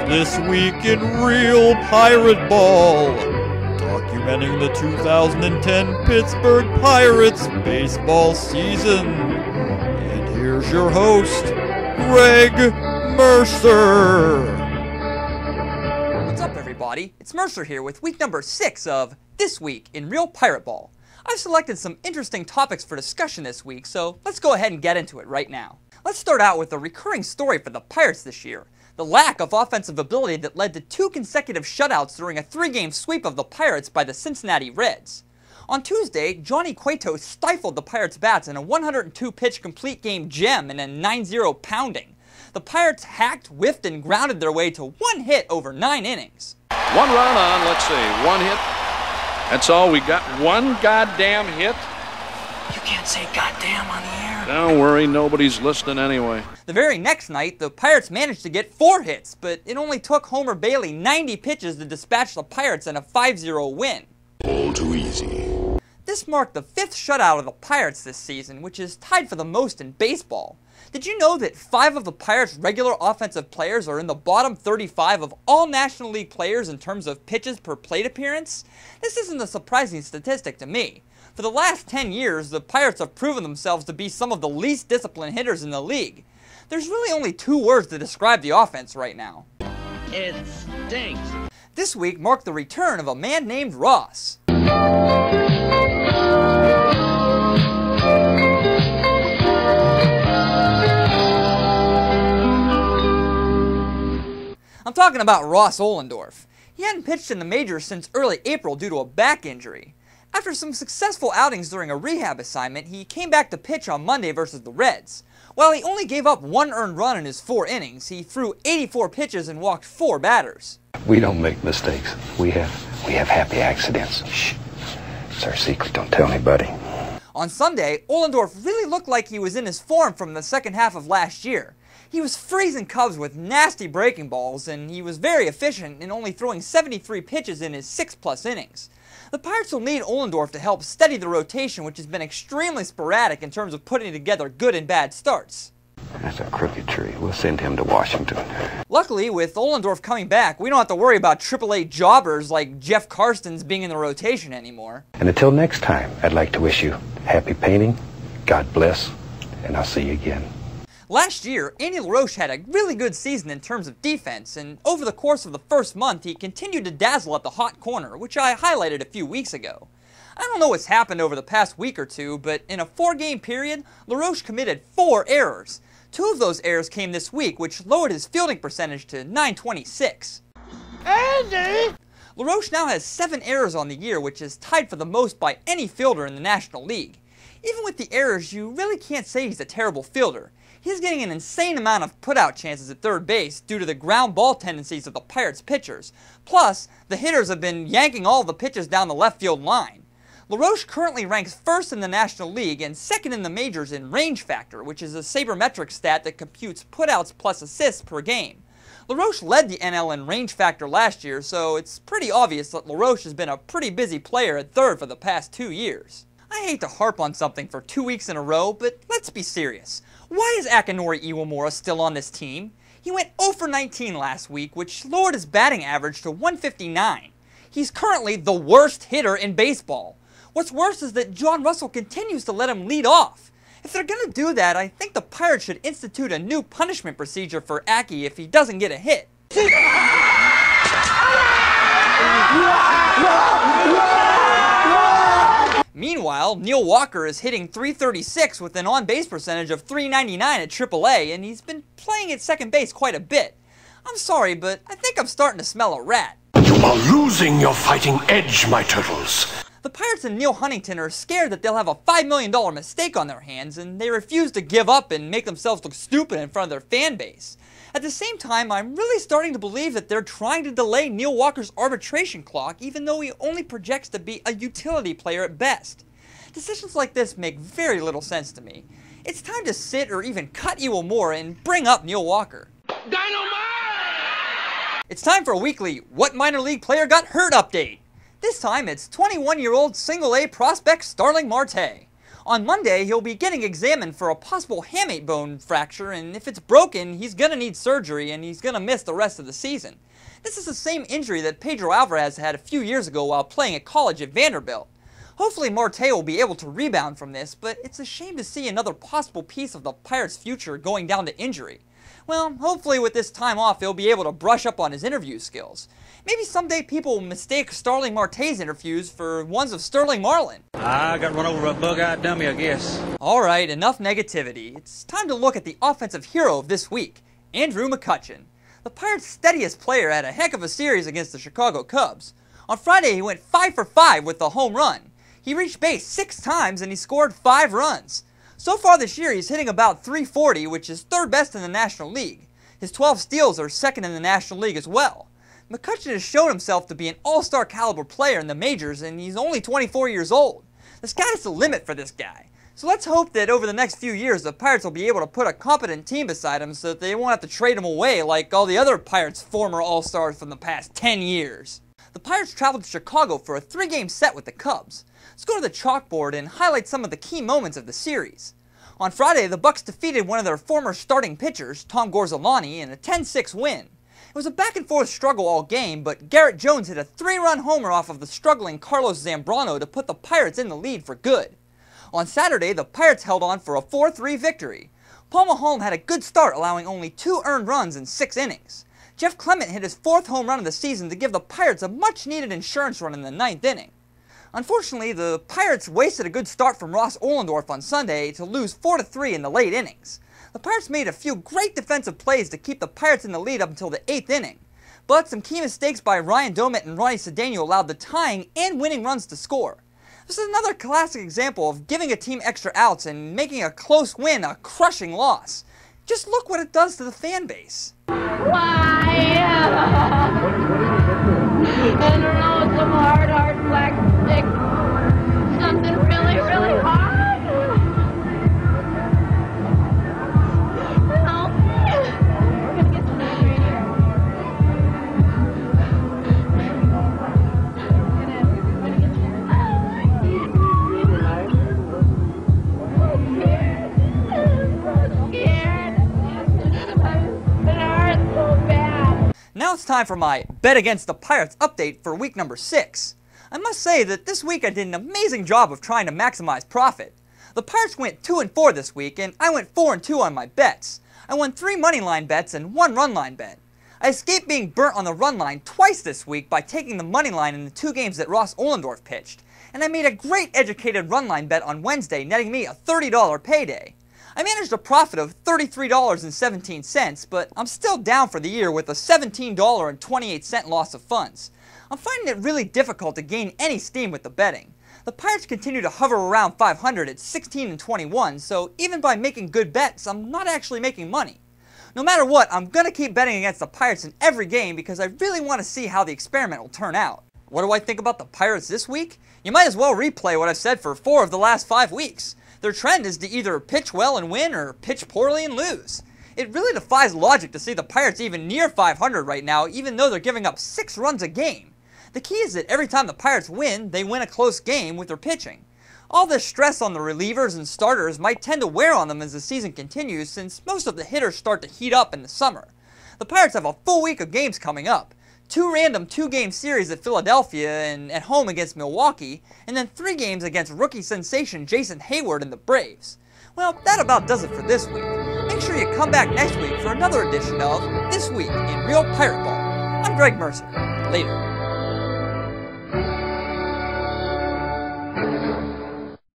This Week in Real Pirateball, documenting the 2010 Pittsburgh Pirates baseball season. And here's your host, Greg Mercer. What's up, everybody? It's Mercer here with week number 6 of This Week in Real Pirateball. I've selected some interesting topics for discussion this week, so let's go ahead and get into it right now. Let's start out with a recurring story for the Pirates this year. The lack of offensive ability that led to 2 consecutive shutouts during a 3-game sweep of the Pirates by the Cincinnati Reds. On Tuesday, Johnny Cueto stifled the Pirates' bats in a 102-pitch complete game gem in a 9-0 pounding. The Pirates hacked, whiffed, and grounded their way to 1 hit over 9 innings. 1 run on, let's see, 1 hit. That's all we got, 1 goddamn hit. You can't say goddamn on the air. Don't worry, nobody's listening anyway. The very next night, the Pirates managed to get 4 hits, but it only took Homer Bailey 90 pitches to dispatch the Pirates in a 5-0 win. All too easy. This marked the 5th shutout of the Pirates this season, which is tied for the most in baseball. Did you know that 5 of the Pirates' regular offensive players are in the bottom 35 of all National League players in terms of pitches per plate appearance? This isn't a surprising statistic to me. For the last 10 years, the Pirates have proven themselves to be some of the least disciplined hitters in the league. There's really only 2 words to describe the offense right now. It stinks. This week marked the return of a man named Ross. I'm talking about Ross Ohlendorf. He hadn't pitched in the majors since early April due to a back injury. After some successful outings during a rehab assignment, he came back to pitch on Monday versus the Reds. While he only gave up 1 earned run in his 4 innings, he threw 84 pitches and walked 4 batters. We don't make mistakes. We have happy accidents. Shh. It's our secret. Don't tell anybody. On Sunday, Ohlendorf really looked like he was in his form from the second half of last year. He was freezing Cubs with nasty breaking balls, and he was very efficient in only throwing 73 pitches in his 6+ innings. The Pirates will need Ohlendorf to help steady the rotation, which has been extremely sporadic in terms of putting together good and bad starts. That's a crooked tree. We'll send him to Washington. Luckily, with Ohlendorf coming back, we don't have to worry about AAA jobbers like Jeff Karstens being in the rotation anymore. And until next time, I'd like to wish you happy painting, God bless, and I'll see you again. Last year, Andy LaRoche had a really good season in terms of defense, and over the course of the first month, he continued to dazzle at the hot corner, which I highlighted a few weeks ago. I don't know what's happened over the past week or two, but in a 4-game period, LaRoche committed 4 errors. 2 of those errors came this week, which lowered his fielding percentage to .926. Andy! LaRoche now has 7 errors on the year, which is tied for the most by any fielder in the National League. Even with the errors, you really can't say he's a terrible fielder. He's getting an insane amount of put-out chances at third base due to the ground ball tendencies of the Pirates pitchers. Plus, the hitters have been yanking all the pitches down the left field line. LaRoche currently ranks 1st in the National League and 2nd in the majors in range factor, which is a sabermetric stat that computes putouts plus assists per game. LaRoche led the NL in range factor last year, so it's pretty obvious that LaRoche has been a pretty busy player at third for the past 2 years. I hate to harp on something for 2 weeks in a row, but let's be serious. Why is Akinori Iwamura still on this team? He went 0 for 19 last week, which lowered his batting average to 159. He's currently the worst hitter in baseball. What's worse is that John Russell continues to let him lead off. If they're going to do that, I think the Pirates should institute a new punishment procedure for Aki if he doesn't get a hit. Meanwhile, Neil Walker is hitting .336 with an on-base percentage of .399 at AAA, and he's been playing at second base quite a bit. I'm sorry, but I think I'm starting to smell a rat. You are losing your fighting edge, my turtles. The Pirates and Neil Huntington are scared that they'll have a $5 million mistake on their hands, and they refuse to give up and make themselves look stupid in front of their fan base. At the same time, I'm really starting to believe that they're trying to delay Neil Walker's arbitration clock, even though he only projects to be a utility player at best. Decisions like this make very little sense to me. It's time to sit or even cut Iwamura and bring up Neil Walker. Dynamite! It's time for a weekly What Minor League Player Got Hurt update. This time it's 21-year-old single-A prospect Starling Marte. On Monday, he'll be getting examined for a possible hamate bone fracture, and if it's broken, he's going to need surgery and he's going to miss the rest of the season. This is the same injury that Pedro Alvarez had a few years ago while playing at college at Vanderbilt. Hopefully Marte will be able to rebound from this, but it's a shame to see another possible piece of the Pirates' future going down to injury. Well, hopefully with this time off, he'll be able to brush up on his interview skills. Maybe someday people will mistake Starling Marte's interviews for ones of Sterling Marlin. I got run over by a bug-eyed dummy, I guess. Alright, enough negativity. It's time to look at the offensive hero of this week, Andrew McCutchen. The Pirates' steadiest player had a heck of a series against the Chicago Cubs. On Friday, he went 5 for 5 with a home run. He reached base 6 times and he scored 5 runs. So far this year, he's hitting about .340, which is 3rd best in the National League. His 12 steals are 2nd in the National League as well. McCutchen has shown himself to be an all-star caliber player in the majors, and he's only 24 years old. The sky's the limit for this guy. So let's hope that over the next few years, the Pirates will be able to put a competent team beside him so that they won't have to trade him away like all the other Pirates' former all-stars from the past 10 years. The Pirates traveled to Chicago for a 3-game set with the Cubs. Let's go to the chalkboard and highlight some of the key moments of the series. On Friday, the Bucks defeated one of their former starting pitchers, Tom Gorzelani, in a 10-6 win. It was a back-and-forth struggle all game, but Garrett Jones hit a 3-run homer off of the struggling Carlos Zambrano to put the Pirates in the lead for good. On Saturday, the Pirates held on for a 4-3 victory. Paul Maholm had a good start, allowing only 2 earned runs in 6 innings. Jeff Clement hit his 4th home run of the season to give the Pirates a much-needed insurance run in the 9th inning. Unfortunately, the Pirates wasted a good start from Ross Ohlendorf on Sunday to lose 4-3 in the late innings. The Pirates made a few great defensive plays to keep the Pirates in the lead up until the 8th inning, but some key mistakes by Ryan Domet and Ronnie Cedeno allowed the tying and winning runs to score. This is another classic example of giving a team extra outs and making a close win a crushing loss. Just look what it does to the fan base. Why? I don't know, some hard black stick. Something really, really hard. Help me. We're gonna get some right here. Now it's time for my Bet Against the Pirates update for week number 6. I must say that this week I did an amazing job of trying to maximize profit. The Pirates went 2-4 this week, and I went 4-2 on my bets. I won 3 money line bets and 1 run line bet. I escaped being burnt on the run line twice this week by taking the money line in the 2 games that Ross Ohlendorf pitched, and I made a great educated run line bet on Wednesday, netting me a $30 payday. I managed a profit of $33.17, but I'm still down for the year with a $17.28 loss of funds. I'm finding it really difficult to gain any steam with the betting. The Pirates continue to hover around 500 at 16-21, so even by making good bets, I'm not actually making money. No matter what, I'm going to keep betting against the Pirates in every game because I really want to see how the experiment will turn out. What do I think about the Pirates this week? You might as well replay what I've said for 4 of the last 5 weeks. Their trend is to either pitch well and win or pitch poorly and lose. It really defies logic to see the Pirates even near 500 right now, even though they're giving up 6 runs a game. The key is that every time the Pirates win, they win a close game with their pitching. All this stress on the relievers and starters might tend to wear on them as the season continues, since most of the hitters start to heat up in the summer. The Pirates have a full week of games coming up. 2 random 2-game series at Philadelphia and at home against Milwaukee, and then 3 games against rookie sensation Jason Hayward and the Braves. Well, that about does it for this week. Make sure you come back next week for another edition of This Week in Real Pirateball. I'm Greg Mercer. Later.